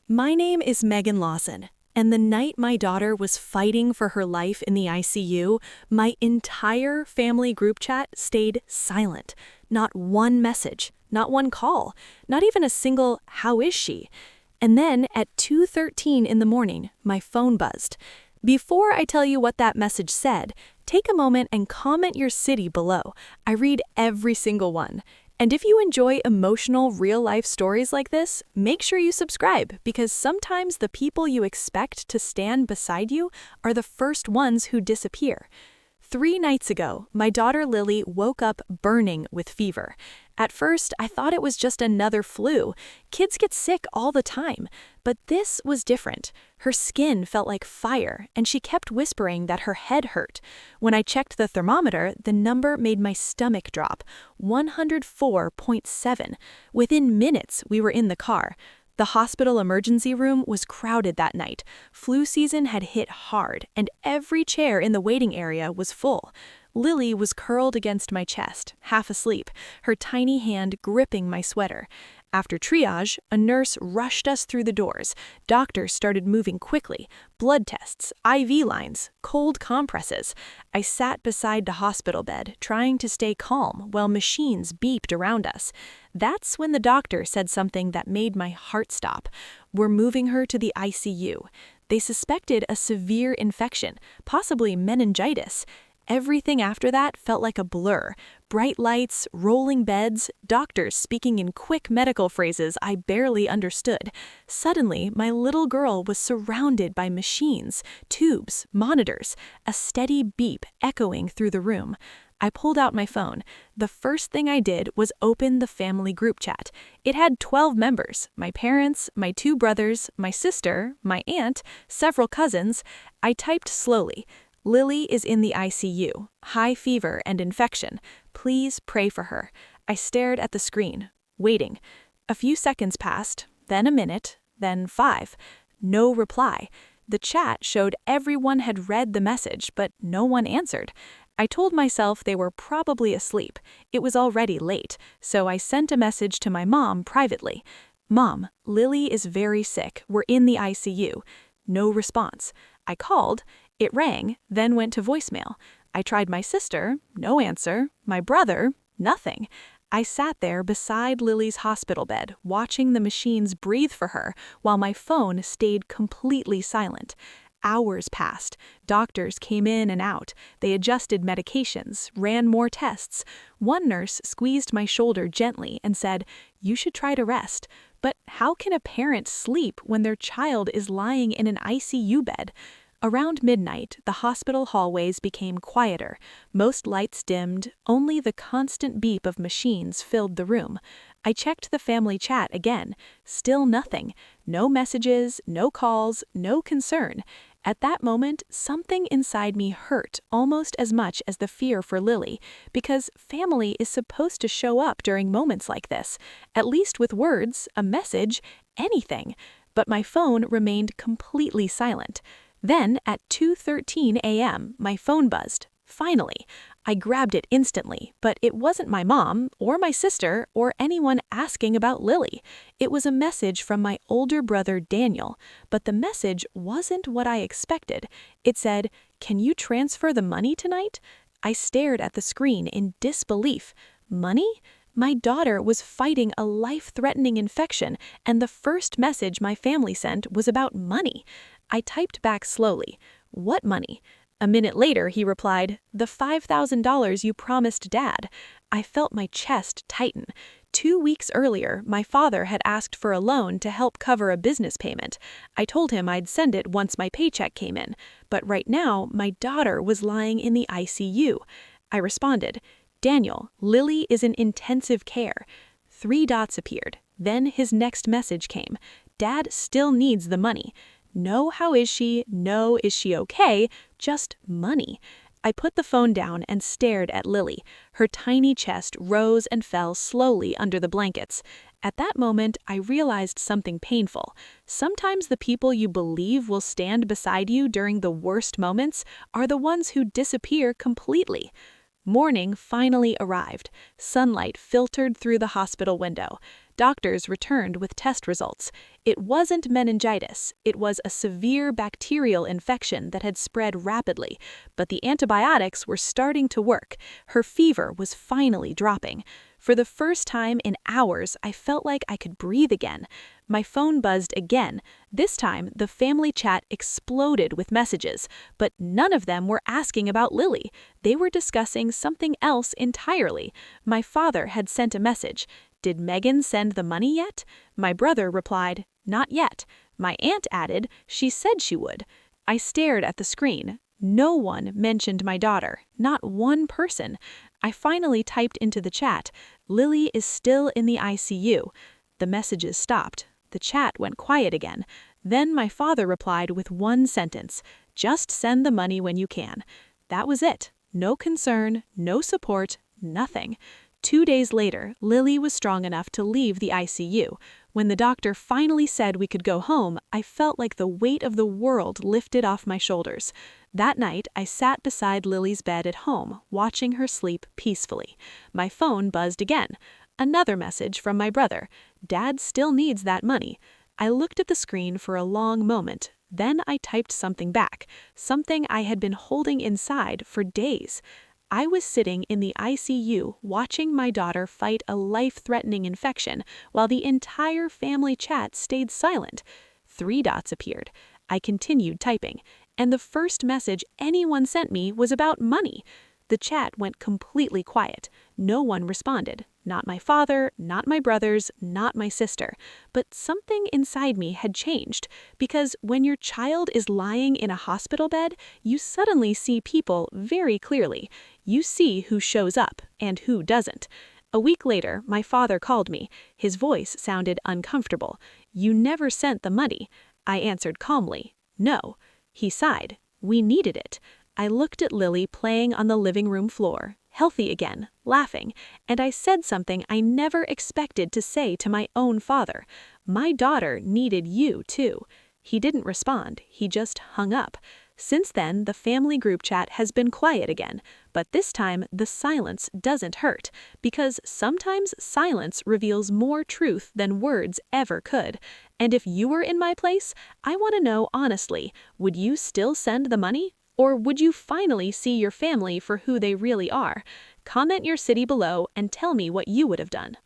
My name is Megan Lawson, and the night my daughter was fighting for her life in the ICU, my entire family group chat stayed silent. Not one message, not one call, not even a single "how is she?" And then at 2:13 in the morning, my phone buzzed. Before I tell you what that message said, take a moment and comment your city below. I read every single one. And if you enjoy emotional, real-life stories like this, make sure you subscribe, because sometimes the people you expect to stand beside you are the first ones who disappear. 3 nights ago, my daughter Lily woke up burning with fever. At first, I thought it was just another flu. Kids get sick all the time. But this was different. Her skin felt like fire, and she kept whispering that her head hurt. When I checked the thermometer, the number made my stomach drop, 104.7. Within minutes, we were in the car. The hospital emergency room was crowded that night. Flu season had hit hard, and every chair in the waiting area was full. Lily was curled against my chest, half asleep, her tiny hand gripping my sweater. After triage, a nurse rushed us through the doors. Doctors started moving quickly. Blood tests, IV lines, cold compresses. I sat beside the hospital bed, trying to stay calm while machines beeped around us. That's when the doctor said something that made my heart stop. "We're moving her to the ICU." They suspected a severe infection, possibly meningitis. Everything after that felt like a blur. Bright lights, rolling beds, doctors speaking in quick medical phrases I barely understood. Suddenly, my little girl was surrounded by machines, tubes, monitors, a steady beep echoing through the room. I pulled out my phone. The first thing I did was open the family group chat. It had 12 members, my parents, my 2 brothers, my sister, my aunt, several cousins. I typed slowly. "Lily is in the ICU, high fever and infection. Please pray for her." I stared at the screen, waiting. A few seconds passed, then a minute, then 5. No reply. The chat showed everyone had read the message, but no one answered. I told myself they were probably asleep. It was already late, so I sent a message to my mom privately. "Mom, Lily is very sick. We're in the ICU." No response. I called. It rang, then went to voicemail. I tried my sister, no answer. My brother, nothing. I sat there beside Lily's hospital bed, watching the machines breathe for her, while my phone stayed completely silent. Hours passed. Doctors came in and out. They adjusted medications, ran more tests. One nurse squeezed my shoulder gently and said, "You should try to rest." But how can a parent sleep when their child is lying in an ICU bed? Around midnight, the hospital hallways became quieter. Most lights dimmed, only the constant beep of machines filled the room. I checked the family chat again. Still nothing. No messages, no calls, no concern. At that moment, something inside me hurt almost as much as the fear for Lily, because family is supposed to show up during moments like this, at least with words, a message, anything. But my phone remained completely silent. Then, at 2:13 a.m., my phone buzzed. Finally. I grabbed it instantly, but it wasn't my mom, or my sister, or anyone asking about Lily. It was a message from my older brother Daniel, but the message wasn't what I expected. It said, "Can you transfer the money tonight?" I stared at the screen in disbelief. Money? My daughter was fighting a life-threatening infection, and the first message my family sent was about money. I typed back slowly. "What money?" A minute later, he replied, "The $5,000 you promised Dad." I felt my chest tighten. 2 weeks earlier, my father had asked for a loan to help cover a business payment. I told him I'd send it once my paycheck came in. But right now, my daughter was lying in the ICU. I responded, "Daniel, Lily is in intensive care." 3 dots appeared. Then his next message came. "Dad still needs the money." No "how is she?" No "is she okay?" Just money. I put the phone down and stared at Lily. Her tiny chest rose and fell slowly under the blankets. At that moment, I realized something painful. Sometimes the people you believe will stand beside you during the worst moments are the ones who disappear completely. Morning finally arrived. Sunlight filtered through the hospital window. Doctors returned with test results. It wasn't meningitis, it was a severe bacterial infection that had spread rapidly, but the antibiotics were starting to work. Her fever was finally dropping. For the first time in hours, I felt like I could breathe again. My phone buzzed again. This time, the family chat exploded with messages, but none of them were asking about Lily. They were discussing something else entirely. My father had sent a message. Did Megan send the money yet? My brother replied, not yet. My aunt added, she said she would. I stared at the screen. No one mentioned my daughter, not one person. I finally typed into the chat, Lily is still in the ICU. The messages stopped. The chat went quiet again. Then my father replied with one sentence, just send the money when you can. That was it. No concern, no support, nothing. 2 days later, Lily was strong enough to leave the ICU. When the doctor finally said we could go home, I felt like the weight of the world lifted off my shoulders. That night, I sat beside Lily's bed at home, watching her sleep peacefully. My phone buzzed again. Another message from my brother. Dad still needs that money. I looked at the screen for a long moment. Then I typed something back, something I had been holding inside for days. I was sitting in the ICU watching my daughter fight a life-threatening infection while the entire family chat stayed silent. 3 dots appeared. I continued typing, and the first message anyone sent me was about money. The chat went completely quiet. No one responded. Not my father, not my brothers, not my sister. But something inside me had changed, because when your child is lying in a hospital bed, you suddenly see people very clearly. You see who shows up and who doesn't. A week later, my father called me. His voice sounded uncomfortable. You never sent the money. I answered calmly, no. He sighed. We needed it. I looked at Lily playing on the living room floor, healthy again, laughing, and I said something I never expected to say to my own father. My daughter needed you too. He didn't respond, he just hung up. Since then, the family group chat has been quiet again, but this time the silence doesn't hurt, because sometimes silence reveals more truth than words ever could. And if you were in my place, I want to know honestly, would you still send the money? Or would you finally see your family for who they really are? Comment your city below and tell me what you would have done.